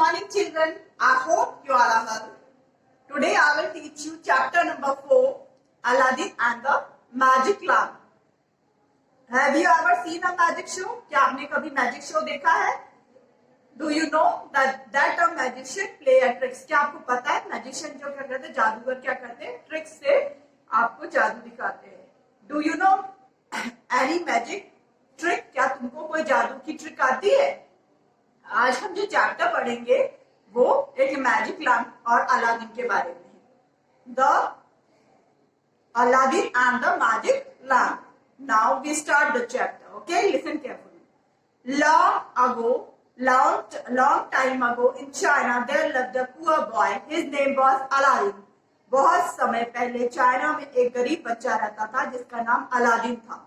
morning, children. I hope you all are well. Today I will teach you chapter number 4, Aladdin and the Magic Lamp. Have you ever seen a magic show? क्या आपने कभी magic show देखा है? Do you know that a magician play a tricks? क्या आपको पता है magician जो क्या करते हैं, जादूगर क्या करते हैं, ट्रिक्स से आपको जादू दिखाते हैं. Do you know any magic trick? क्या तुमको कोई जादू की ट्रिक आती है? आज हम जो चैप्टर पढ़ेंगे वो एक मैजिक लैम्प और अलादीन के बारे में है. The Aladdin and the magic lamp. Now we start the chapter. Okay, listen carefully. long time ago in China there lived a poor boy. His name was Aladdin. बहुत समय पहले China में एक गरीब बच्चा रहता था जिसका नाम अलादीन था.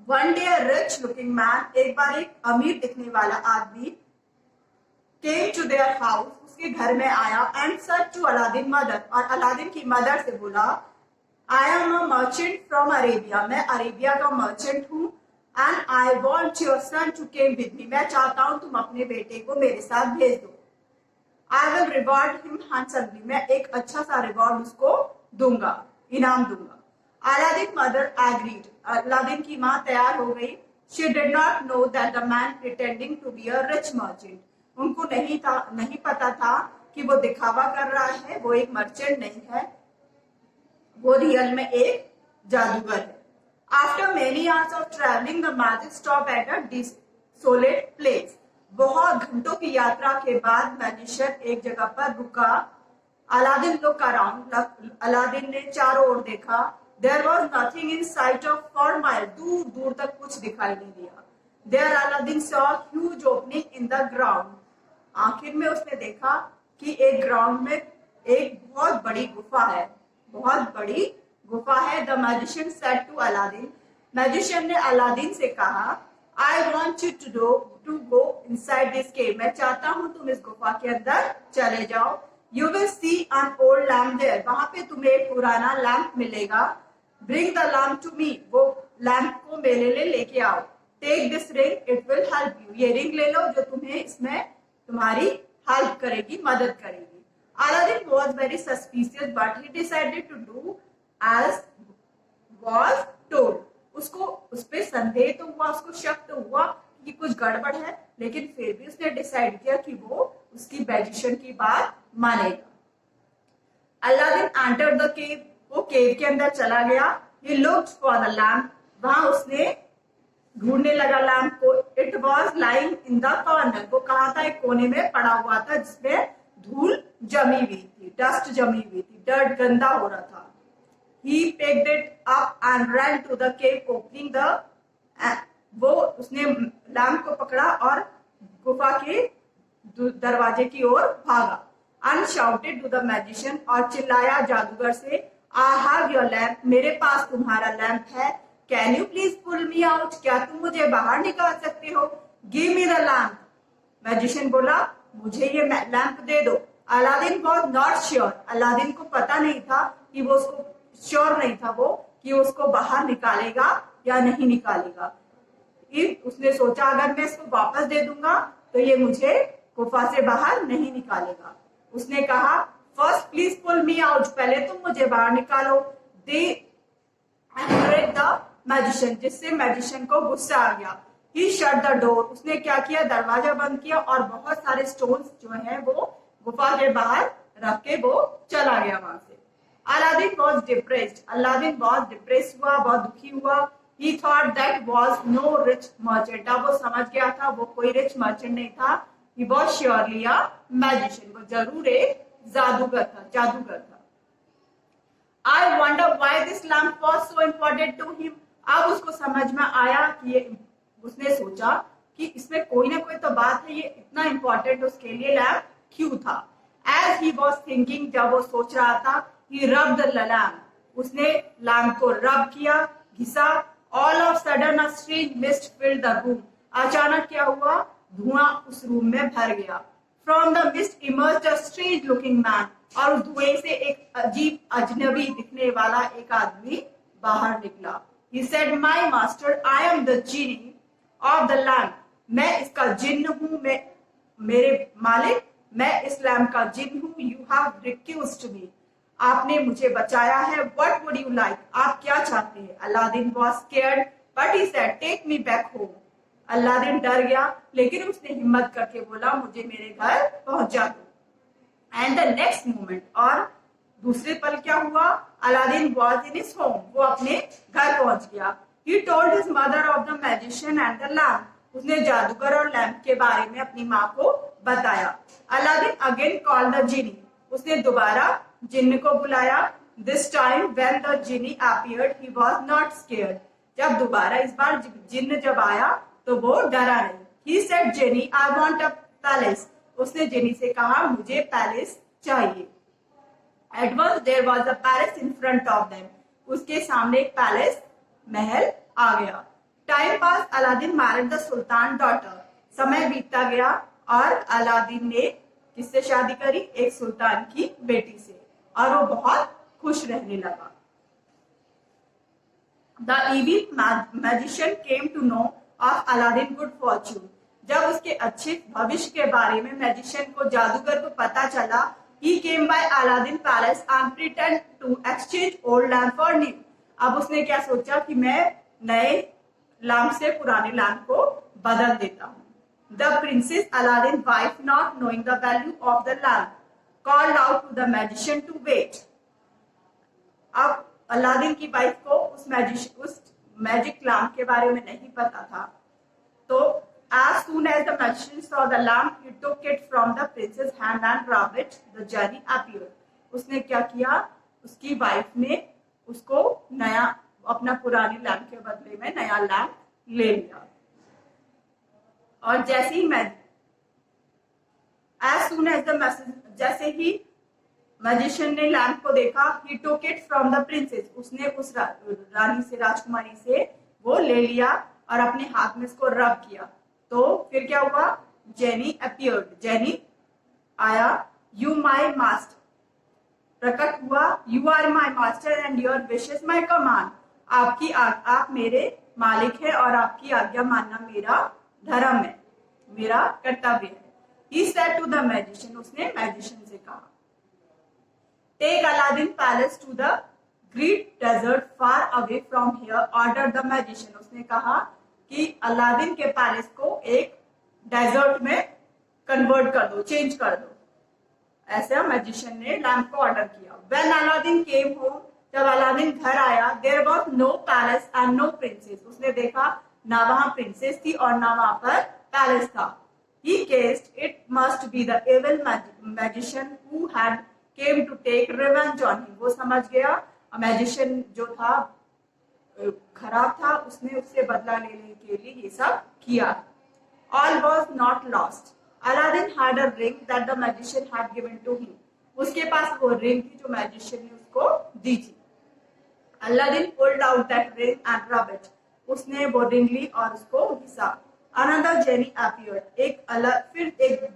One day a rich looking man, एक बार एक अमीर दिखने वाला आदमी came to their house, उसके घर में आया and said to Aladdin mother, और अलादीन की मदर से बोला, I am a merchant from Arabia, मैं अरेबिया का मर्चेंट हूँ, and I want your son to come with me, मैं चाहता हूँ तुम अपने बेटे को मेरे साथ भेज दो. I will reward him handsomely, मैं एक अच्छा सा रिवॉर्ड उसको दूंगा, इनाम दूंगा. Aladdin mother agreed. अलादीन की माँ तैयार हो गई. She did not know that the man pretending to be a rich merchant. उनको नहीं पता था कि वो दिखावा कर रहा है, वो एक मर्चेंट नहीं है, वो रियल में एक जादूगर है. After many hours of traveling, the magic stopped at a desolate place. बहुत घंटों की यात्रा के बाद मैजिशियन एक जगह पर रुका. Aladdin looked around. अलादीन ने चारों ओर देखा. There was nothing in sight of 4 miles. दूर दूर तक कुछ दिखाई नहीं दिया. There Aladdin saw a huge opening in the ground. आखिर में उसने देखा कि एक ग्राउंड में एक बहुत बड़ी गुफा है, बहुत बड़ी गुफा है. The magician said to Aladdin. Magician ने अलादीन से कहा, I want you to go inside this cave. मैं चाहता हूँ तुम इस गुफा के अंदर चले जाओ. You will see an old lamp there. वहां पे तुम्हें एक पुराना लैंप मिलेगा. Bring the lamp to me. वो लैंप को मेरे लिए लेके आओ. Take this ring, it will help you. ये रिंग ले लो जो तुम्हें इसमें तुम्हारी हेल्प करेगी, मदद करेगी. Aladdin was very suspicious, but he decided to do as was told. उसको उस पे संदेह तो हुआ, उसको शक तो हुआ कि कुछ गड़बड़ है, लेकिन फिर भी उसने डिसाइड किया कि वो उसकी मैजिशियन की बात मानेगा. Aladdin entered the cave. वो केव के अंदर चला गया. He looked for the lamp. वहां उसने ढूंढने लगा लैम्प को. It was lying in the corner. वो कहाँ था? एक कोने में पड़ा हुआ था जिसमें धूल जमी हुई थी, डस्ट जमी हुई थी, डर्ट गंदा हो रहा था. He picked it up and ran to the cave, opening the वो उसने लैम्प को पकड़ा और गुफा के दरवाजे की ओर भागा. And shouted to the magician, और चिल्लाया जादूगर से, I have your lamp. मेरे पास तुम्हारा लैंप है. Can you please pull me out? क्या तुम मुझे बाहर निकाल सकते हो? Give me the lamp. Magician बोला, मुझे ये लैंप दे दो. Aladdin was not sure. Aladdin को पता नहीं था कि वो उसको श्योर नहीं था वो कि उसको बाहर निकालेगा या नहीं निकालेगा. उसने सोचा अगर मैं इसको वापस दे दूंगा तो ये मुझे गुफा से बाहर नहीं निकालेगा. उसने कहा, first please pull me out. पहले तुम मुझे बाहर निकालो. दे एंग्रेड द मैजिशियन, जिससे मैजिशियन को गुस्सा आ गया. He shut the door. उसने क्या किया? दरवाजा बंद किया और बहुत सारे स्टोन्स जो है वो गुफा के बाहर रख के वो चला गया वहां से. Aladdin was depressed. अलादीन बहुत डिप्रेस हुआ, बहुत दुखी हुआ. He thought that was no rich merchant. अब वो समझ गया था वो कोई रिच मर्चेंट नहीं था. He was surely a magician. वो जरूर एक जादूगर था. I wonder why this lamp was so important to him. अब उसको समझ में आया कि उसने सोचा कि इसमें कोई ना कोई तो बात है, ये इतना इम्पोर्टेंट उसके लिए लैम्प क्यों था. As he was thinking, जब वो सोच रहा था, he rubbed the lamp. उसने लैम्प को रब किया, घिसा. All of sudden a strange mist filled the room. अचानक क्या हुआ? धुआं उस रूम में भर गया. From the mist emerged a strange looking man. और उस धुएं से एक अजीब अजनबी दिखने वाला एक आदमी बाहर निकला. He said, my master, I am the genie of the lamp. मैं इसका जिन्न हूँ, मैं मेरे मालिक, मैं इस लैम्प का जिन हूँ। यू हैव रिक्यूज्ड मी, आपने मुझे बचाया है। व्हाट वुड यू लाइक, आप क्या चाहते हैं? Aladdin was scared but he said take me back home. Aladdin डर गया लेकिन उसने हिम्मत करके बोला मुझे मेरे घर पहुंचा दो। एंड द नेक्स्ट मोमेंट, और दूसरे पल क्या हुआ? Aladdin was in his home, वो अपने घर पहुंच गया। He told his mother of the magician and the lamp, उसने जादूगर और लैम्प के बारे में अपनी माँ को बताया। अलादीन अगेन कॉल्ड द जिनी, उसने दोबारा जिन्न को बुलाया। This time when the Jini appeared he was not scared, जब दोबारा इस बार जिन्न जब आया तो वो डरा नहीं। He said genie I want a palace, उसने जिनी से कहा मुझे पैलेस चाहिए। At once there was a palace in front of them, उसके सामने एक पैलेस महल आ गया। Time pass, Aladdin married the sultan daughter, समय बीतता गया और अलादीन ने किससे शादी करी? एक सुल्तान की बेटी से, और वो बहुत खुश रहने लगा। The evil magician came to know of Aladdin good fortune, जब उसके अच्छे भविष्य के बारे में मैजिशियन को, जादूगर को पता चला, he came by Aladdin palace and pretend to exchange old lamp for new, अब उसने क्या सोचा कि मैं नए लैम्प से पुराने लैम्प को बदल देता हूँ। The princess Aladdin wife, not knowing the value of the lamp, called out to the magician to wait. अब अलादीन की वाइफ को उस मैजिक लैम्प के बारे में नहीं पता था, तो as soon as the magician saw the lamp, he took it from the princess hand and rubbed it. The genie appeared. उसने क्या किया? उसकी वाइफ ने उसको नया, अपना पुराने लैम्प के बदले में नया लैम्प ले लिया। और जैसे ही as soon as the message, जैसे ही मैजिशियन ने लैम्प को देखा, he took it from the princess, उसने उस रानी से, राजकुमारी से वो ले लिया और अपने हाथ में इसको रब किया। तो फिर क्या हुआ? जेनी अपीयर्ड, जेनी आया। यू माई मास्टर, प्रकट हुआ। You are my master and your wishes my command, आप मेरे मालिक है और आपकी आज्ञा मानना मेरा धर्म है, मेरा कर्तव्य है। He said to the magician, उसने मैजिशियन से कहा, take Aladdin palace to the great desert far away from here, order the magician, उसने कहा कि अलादीन के पैलेस को एक डेजर्ट में कन्वर्ट कर दो, चेंज कर दो। ऐसा मैजिशियन ने लैम्प को ऑर्डर किया। When अलादीन केम होम, जब अलादीन घर आया, there was no palace and no princess, उसने देखा ना वहां प्रिंसेस थी और ना वहां पर पैलेस था। He guessed it must be the evil magician who had came to take revenge on him, वो समझ गया मैजिशियन जो था खराब था, उसने उससे बदला लेने के लिए ये सब किया। All was not lost. Aladdin had a ring that the magician had given to him. उसके पास वो रिंग थी जो मैजिशियन ने उसको दी थी। Aladdin pulled out that ring and rubbed it. उसने वो रिंग ली और उसको घिसा। Another genie appeared. फिर एक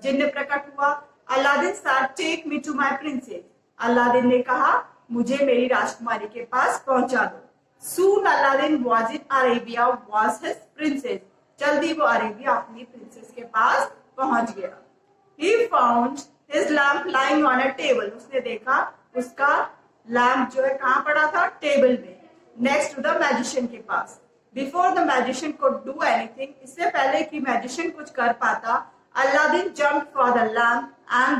जिन्न प्रकट हुआ। Aladdin said, "Take me to my princess." Aladdin ने कहा मुझे मेरी राजकुमारी के पास पहुंचा दो। Soon Aladdin was in Arabia, was his princess. जल्दी वो अरेबिया अपनी प्रिंसेस के पास पहुंच गया। He found his lamp lying on a table. उसने देखा उसका लैम्प जो है कहाँ पड़ा था? टेबल में, नेक्स्ट टू द मैजिशियन के पास। Before the magician could do anything, इससे पहले कि मैजिशियन कुछ कर पाता, Aladdin jumped for the lamp and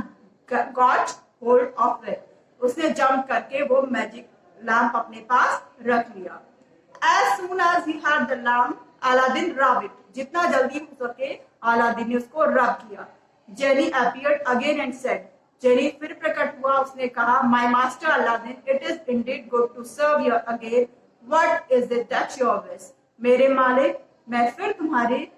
got hold of it. उसने जंप करके वो मैजिक लैम्प अपने पास रख लिया। As soon as he had the lamp, Aladdin rubbed it. जितना जल्दी हो सके अलादीन ने उसको रब किया। Genie appeared again and said, jenny फिर प्रकट हुआ, उसने कहा, My master Aladdin, it is indeed good to serve you again. What is it that you wish? मेरे मालिक, मैं फिर तुम्हारी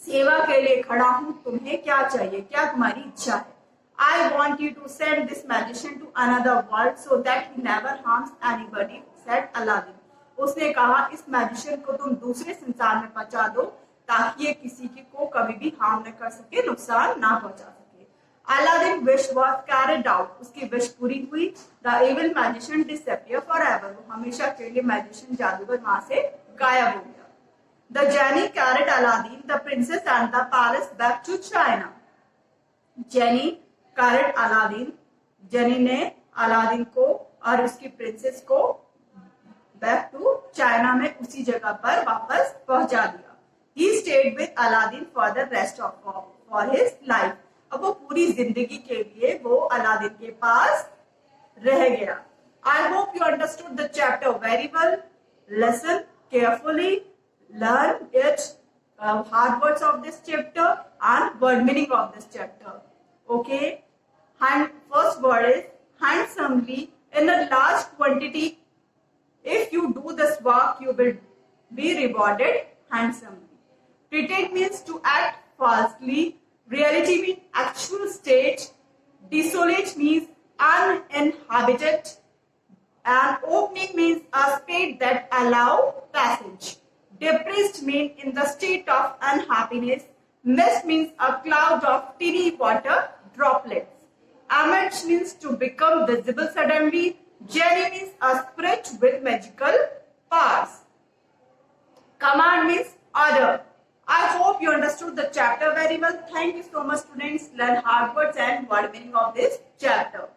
सेवा के लिए खड़ा हूँ, तुम्हें क्या चाहिए, क्या तुम्हारी इच्छा है? I want you to send this magician to another world so that he never harms anybody, said Aladdin. उसने कहा इस मैजिशियन को तुम दूसरे संसार में पहुंचा दो ताकि ये किसी को कभी भी हार्म न कर सके, नुकसान ना पहुंचा सके। Aladdin wish was carried out. उसकी विश पूरी हुई। The evil magician disappeared forever. वो हमेशा के लिए मैजिशियन, जादूगर वहां से गायब हो गया। The genie carried Aladdin, the princess and the palace back to China. Genie carried Aladdin. Jenny ने अलादीन को और उसकी प्रिंसेस को बैक टू चाइना में उसी जगह पर वापस पहुंचा दिया. He stayed with Aladdin for the rest of for his life. अब वो पूरी जिंदगी के लिए वो अलादीन के पास रह गया. I hope you understood the chapter very well. Listen carefully, learn it, hard words of this chapter and word meaning of this chapter. Okay. And first word is handsomely. In a large quantity, if you do this work, you will be rewarded handsomely. Pretend means to act falsely. Reality means actual state. Desolate means uninhabited. And opening means a space that allow passage. Depressed means in the state of unhappiness. Mist means a cloud of teeny water droplets. Amid means to become visible suddenly. Genie means a spirit with magical powers. Command means order. I hope you understood the chapter very well. Thank you so much, students. Learn hard words and word meaning of this chapter.